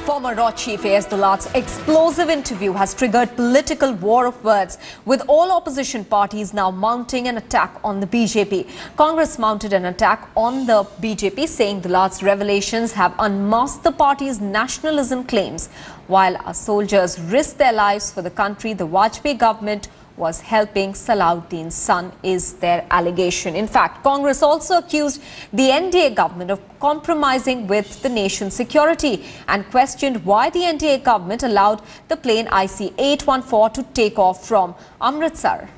Former Raw Chief S Dulat's explosive interview has triggered political war of words, with all opposition parties now mounting an attack on the BJP. Congress mounted an attack on the BJP, saying Dulat's revelations have unmasked the party's nationalism claims. While our soldiers risked their lives for the country, the Vajpaye government was helping Salahuddin's son, is their allegation. In fact, Congress also accused the NDA government of compromising with the nation's security and questioned why the NDA government allowed the plane IC-814 to take off from Amritsar.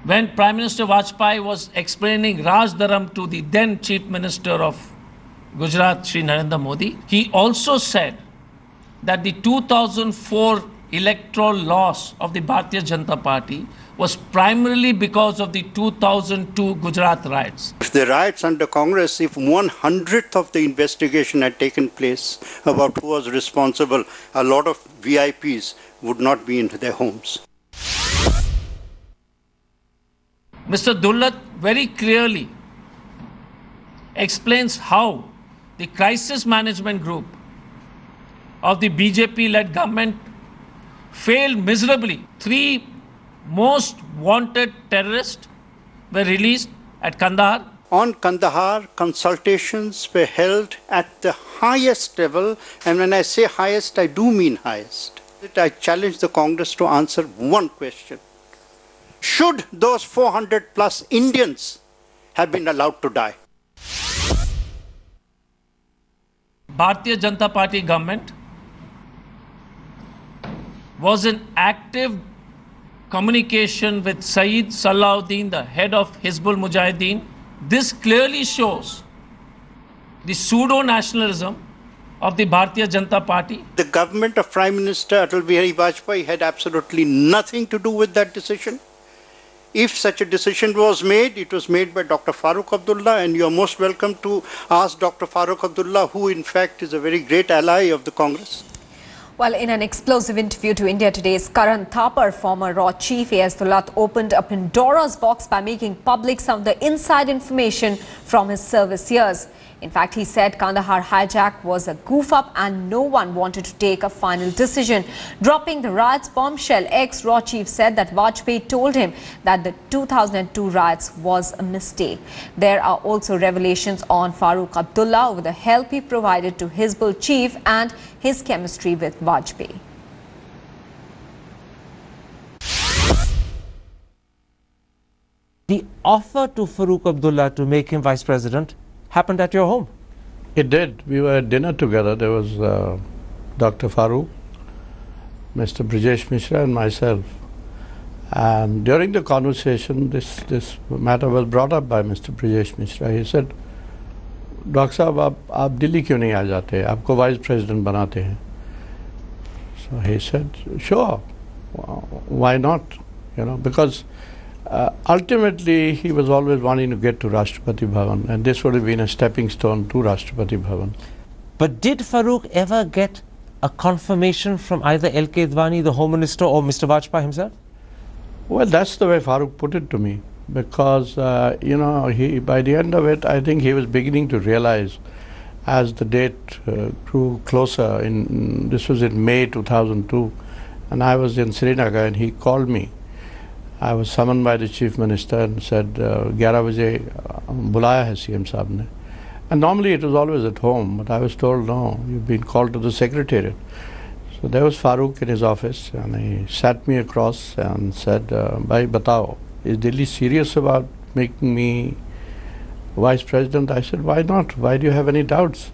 When Prime Minister Vajpaye was explaining Raj Dharam to the then Chief Minister of Gujarat, Shri Narendra Modi, he also said that the 2004 electoral loss of the Bharatiya Janata Party was primarily because of the 2002 Gujarat riots. If the riots under Congress, if 1/100th of the investigation had taken place about who was responsible, a lot of VIPs would not be in their homes. Mr. Dulat very clearly explains how the crisis management group of the BJP-led government failed miserably. 3 most wanted terrorists were released at Kandahar. On Kandahar, consultations were held at the highest level, and when I say highest, I do mean highest. I challenge the Congress to answer one question. Should those 400 plus Indians have been allowed to die? Bharatiya Janata Party government was in active communication with Sayyid Salahuddin, the head of Hizbul Mujahideen. This clearly shows the pseudo-nationalism of the Bharatiya Janata Party. The government of Prime Minister Atal Bihari Vajpayee had absolutely nothing to do with that decision. If such a decision was made, it was made by Dr. Farooq Abdullah, and you are most welcome to ask Dr. Farooq Abdullah, who in fact is a very great ally of the Congress. Well, in an explosive interview to India Today's Karan Thapar, former Raw Chief S Dulat opened a Pandora's box by making public some of the inside information from his service years. In fact, he said Kandahar hijack was a goof-up and no one wanted to take a final decision. Dropping the riots bombshell, ex-Raw Chief said that Vajpayee told him that the 2002 riots was a mistake. There are also revelations on Farooq Abdullah over the help he provided to Hizbul Chief and his chemistry with Vajpayee. The offer to Farooq Abdullah to make him Vice President happened at your home. It did. We were at dinner together. There was Dr. Farooq, Mr. Brijesh Mishra and myself. And during the conversation, this matter was brought up by Mr. Brijesh Mishra. He said, Dr. Sahab, aap Delhi kyun nahi aa jate? Aapko Vice President banate hain. So he said, sure, why not? You know, because ultimately, he was always wanting to get to Rashtrapati Bhavan, and this would have been a stepping stone to Rashtrapati Bhavan. But did Farooq ever get a confirmation from either L.K. Advani, the Home Minister, or Mr. Vajpayee himself? Well, that's the way Farooq put it to me, because, you know, by the end of it, I think he was beginning to realize, as the date grew closer, this was in May 2002, and I was in Srinagar, and he called me. I was summoned by the Chief Minister and said, 11 baje bulaya hai CM Saab ne. And normally it was always at home, but I was told, no, you've been called to the Secretariat. So there was Farooq in his office, and he sat me across and said, bhai batao, is Delhi serious about making me Vice President? I said, why not? Why do you have any doubts?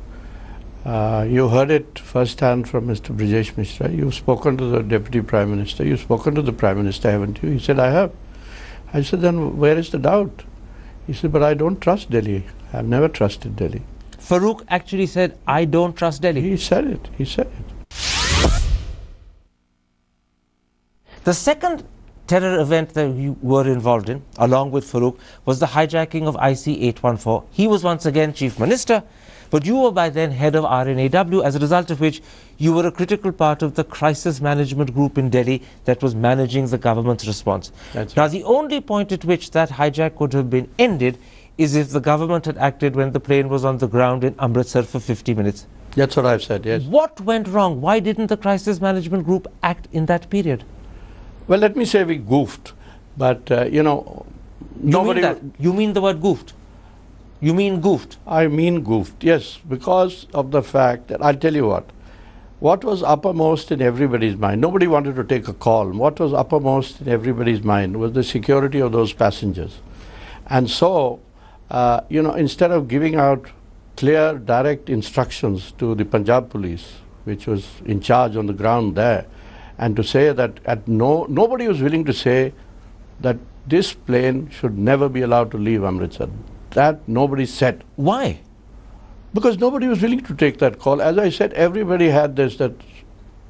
You heard it firsthand from Mr. Brijesh Mishra. You've spoken to the Deputy Prime Minister. You've spoken to the Prime Minister, haven't you? He said, I have. I said, then where is the doubt? He said, but I don't trust Delhi. I've never trusted Delhi. Farooq actually said, I don't trust Delhi. He said it. He said it. The second terror event that you were involved in, along with Farooq, was the hijacking of IC-814. He was once again Chief Minister, But you were by then head of RNAW, as a result of which you were a critical part of the crisis management group in Delhi that was managing the government's response. Now, the only point at which that hijack could have been ended is if the government had acted when the plane was on the ground in Amritsar for 50 minutes. That's what I've said, yes. What went wrong? Why didn't the crisis management group act in that period? Well, let me say we goofed, but, you know, nobody... You mean the word goofed? You mean goofed? I mean goofed, yes, because of the fact that, I'll tell you what was uppermost in everybody's mind, nobody wanted to take a call. What was uppermost in everybody's mind was the security of those passengers. And so, you know, instead of giving out clear, direct instructions to the Punjab police, which was in charge on the ground there, and to say that nobody was willing to say that this plane should never be allowed to leave Amritsar. That nobody said. Why? Because nobody was willing to take that call. As I said, everybody had this, that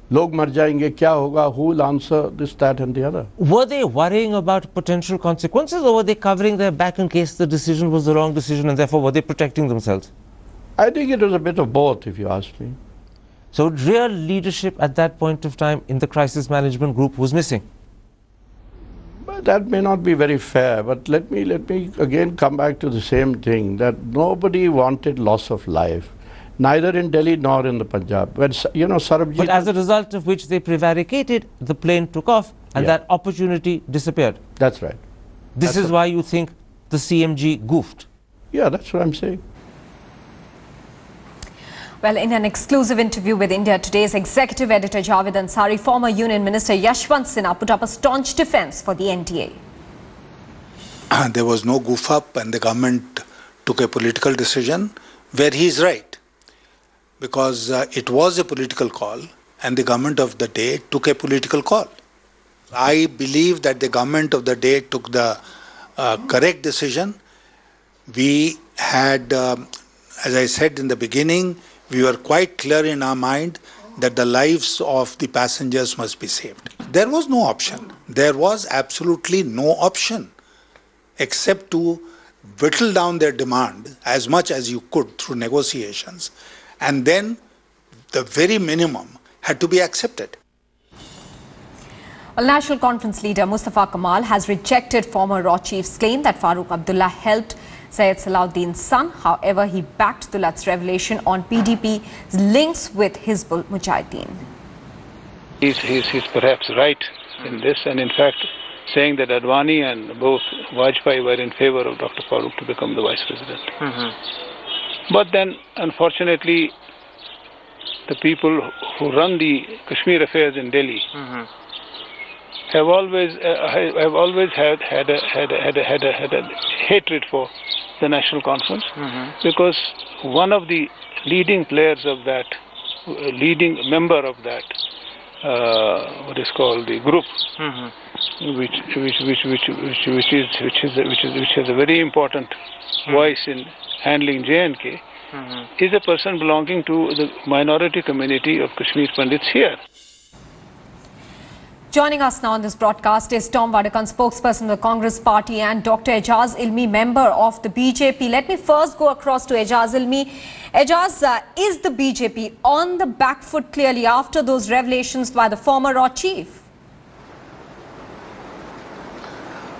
log mar jayenge, kya hoga, who will answer this, that and the other. Were they worrying about potential consequences, or were they covering their back in case the decision was the wrong decision, and therefore were they protecting themselves? I think it was a bit of both, if you ask me. So real leadership at that point of time in the crisis management group was missing. But that may not be very fair, but let me again come back to the same thing, that nobody wanted loss of life, neither in Delhi nor in the Punjab. When, you know, Sarabjit... But as a result of which they prevaricated, the plane took off, and that opportunity disappeared. That's right. This is why you think the CMG goofed. Yeah, that's what I'm saying. Well, in an exclusive interview with India Today's executive editor Javed Ansari, former Union Minister Yashwant Sinha put up a staunch defence for the NDA. There was no goof up, and the government took a political decision where he is right. Because it was a political call, and the government of the day took a political call. I believe that the government of the day took the correct decision. We had, as I said in the beginning, we were quite clear in our mind that the lives of the passengers must be saved. There was no option. There was absolutely no option except to whittle down their demand as much as you could through negotiations. And then the very minimum had to be accepted. Well, National Conference leader Mustafa Kamal has rejected former RAW chief's claim that Farooq Abdullah helped Syed Salahuddin's son. However, he backed Dulat's revelation on PDP's links with Hizbul Mujahideen. He's perhaps right in this, and in fact saying that Advani and both Vajpaye were in favor of Dr. Farooq to become the vice president. But then, unfortunately, the people who run the Kashmir affairs in Delhi have always had a hatred for the National Conference, because one of the leading players of that, leading member of that, what is called the group, which has a very important voice in handling J&K, is a person belonging to the minority community of Kashmir Pandits here. Joining us now on this broadcast is Tom Vadakan, spokesperson of the Congress Party, and Dr. Ejaz Ilmi, member of the BJP. Let me first go across to Ejaz Ilmi. Ejaz, is the BJP on the back foot clearly after those revelations by the former RAW chief?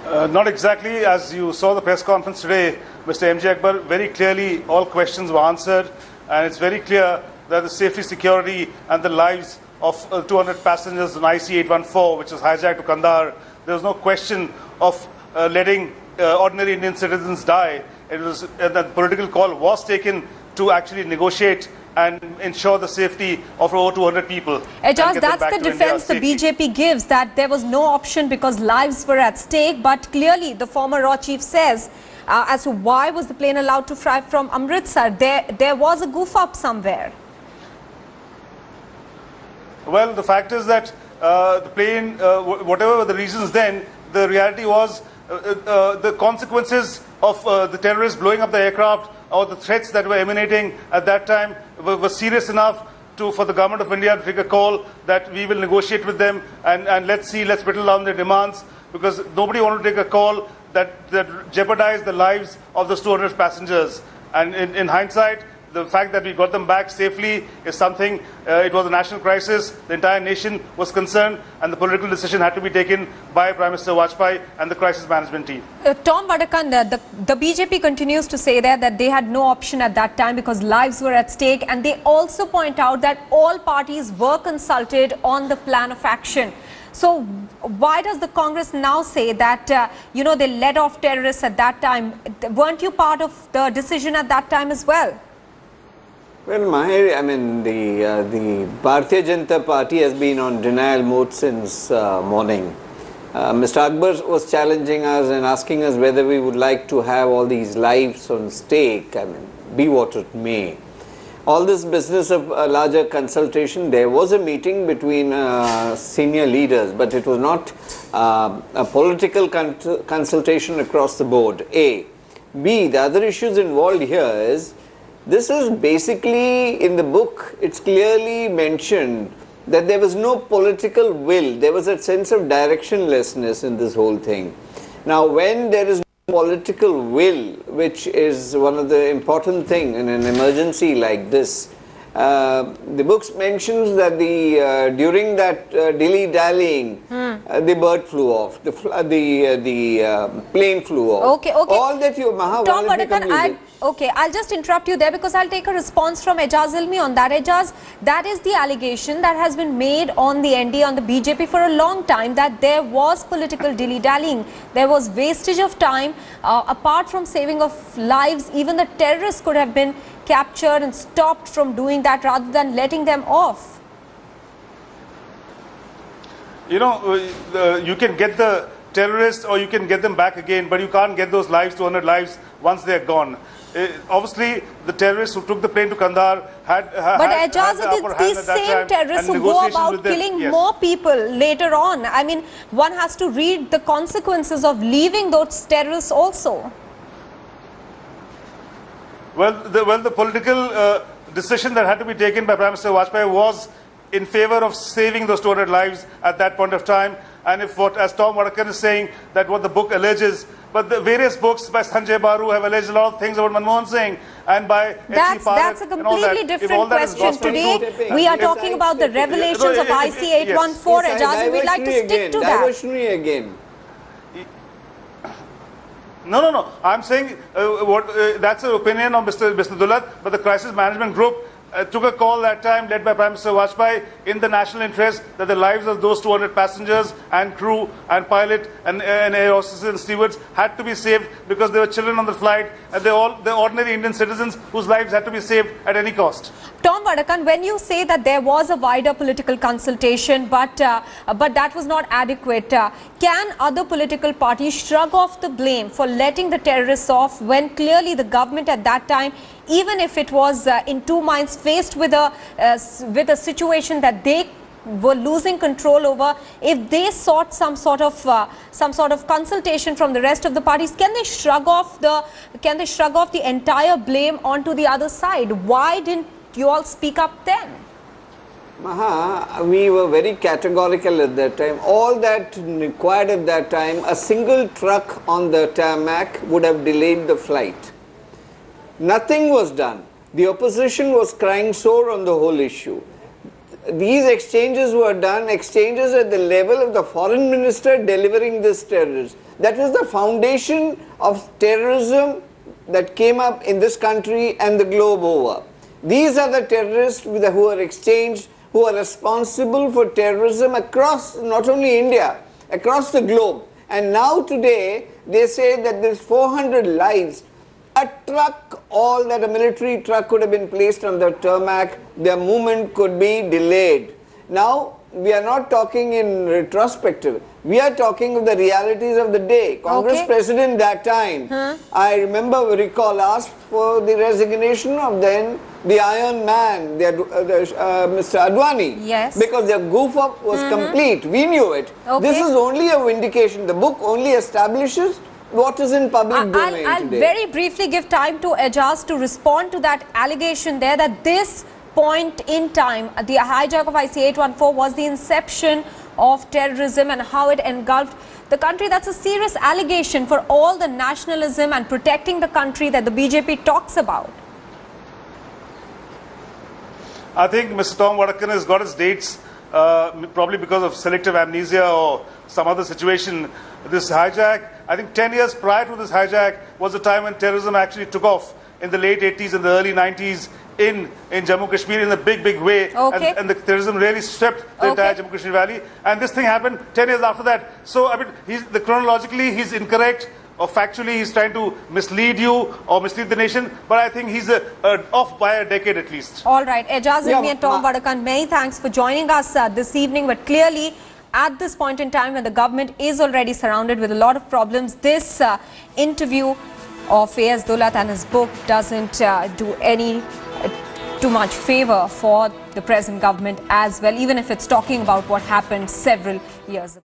Not exactly. As you saw the press conference today, Mr. M.J. Akbar, very clearly all questions were answered, and it's very clear that the safety, security and the lives of 200 passengers on IC-814, which was hijacked to Kandahar, there was no question of letting ordinary Indian citizens die. It was that political call was taken to actually negotiate and ensure the safety of over 200 people. Ejaz, that's the defense the BJP gives, that there was no option because lives were at stake, but clearly the former RAW chief says as to why was the plane allowed to fly from Amritsar. There was a goof up somewhere. Well, the fact is that the plane, whatever were the reasons then, the reality was the consequences of the terrorists blowing up the aircraft or the threats that were emanating at that time were serious enough for the government of India to take a call that we will negotiate with them and let's whittle down their demands, because nobody wanted to take a call that jeopardized the lives of those 200 passengers. And in hindsight, the fact that we got them back safely is something, it was a national crisis, the entire nation was concerned, and the political decision had to be taken by Prime Minister Vajpaye and the crisis management team. Tom Vadakan, the BJP continues to say that they had no option at that time because lives were at stake, and they also point out that all parties were consulted on the plan of action. So why does the Congress now say that, they led off terrorists at that time? Weren't you part of the decision at that time as well? Well, Mahir, I mean, the Bharatiya Janata Party has been on denial mode since morning. Mr. Akbar was challenging us and asking us whether we would like to have all these lives on stake, I mean, be what it may. All this business of a larger consultation, there was a meeting between senior leaders, but it was not a political consultation across the board, A. B, the other issues involved here is, this is basically, in the book, it's clearly mentioned that there was no political will, there was a sense of directionlessness in this whole thing. Now, when there is political will, which is one of the important things in an emergency like this, the book mentions that during that dilly-dallying, the bird flew off, the plane flew off. Okay. All that you, Maha, Tom Vadakan, I'll just interrupt you there because I'll take a response from Ejaz Ilmi on that. Ejaz, that is the allegation that has been made on the NDA, on the BJP for a long time, that there was political dilly-dallying. There was wastage of time. Apart from saving of lives, even the terrorists could have been captured and stopped from doing that rather than letting them off. You can get the terrorists or you can get them back again, but you can't get those lives, 200 lives, once they're gone. Obviously, the terrorists who took the plane to Kandahar had But Ejaz, it's these same terrorists who go about killing more people later on. I mean, one has to read the consequences of leaving those terrorists also. Well, the political decision that had to be taken by Prime Minister Vajpaye was in favor of saving those 200 lives at that point of time. And if as Tom Vadakan is saying, that what the book alleges, but the various books by Sanjay Baru have alleged a lot of things about Manmohan Singh and by That's a completely different question. Today, we are talking about the revelations of IC 814, Ejaz, and we'd like to stick to that. Diversionary again. No. I'm saying that's an opinion of Mr. Dulat, but the crisis management group took a call that time, led by Prime Minister Vajpaye, in the national interest that the lives of those 200 passengers and crew and pilot and air hostesses and stewards had to be saved because there were children on the flight and they're ordinary Indian citizens whose lives had to be saved at any cost. Tom Vadakan, when you say that there was a wider political consultation, but that was not adequate, can other political parties shrug off the blame for letting the terrorists off when clearly the government at that time, even if it was in two minds, faced with a situation that they were losing control over, if they sought some sort of consultation from the rest of the parties, can they shrug off the entire blame onto the other side? Why didn't you all speak up then? Maha, we were very categorical at that time. All that required at that time, a single truck on the tarmac would have delayed the flight. Nothing was done. The opposition was crying sore on the whole issue. These exchanges were done, exchanges at the level of the foreign minister delivering this terrorist. That was the foundation of terrorism that came up in this country and the globe over. These are the terrorists who are exchanged, who are responsible for terrorism across not only India, across the globe. And now today, they say that there's 400 lives. A truck, all that a military truck could have been placed on the tarmac, their movement could be delayed. Now, we are not talking in retrospective. We are talking of the realities of the day. Congress president that time, I recall, asked for the resignation of then the Iron Man, Mr. Advani. Yes. Because their goof-up was complete. We knew it. This is only a vindication. The book only establishes what is in public domain I'll very briefly give time to Ejaz to respond to that allegation there, that this point in time, the hijack of IC 814 was the inception of terrorism and how it engulfed the country. That's a serious allegation for all the nationalism and protecting the country that the BJP talks about. I think Mr. Tom Vadakan has got his dates, probably because of selective amnesia or some other situation. This hijack, I think 10 years prior to this hijack was the time when terrorism actually took off in the late 80s and the early 90s in Jammu Kashmir in a big way. Okay. And the terrorism really swept the entire Jammu Kashmir valley. And this thing happened 10 years after that. So, I mean, chronologically, he's incorrect. Or factually, he's trying to mislead you or mislead the nation. But I think he's off by a decade at least. All right. Ejaz Ilmi and Tom Vadakan, many thanks for joining us this evening. But clearly, at this point in time when the government is already surrounded with a lot of problems, this interview of S Dulat and his book doesn't do any too much favor for the present government as well, even if it's talking about what happened several years ago.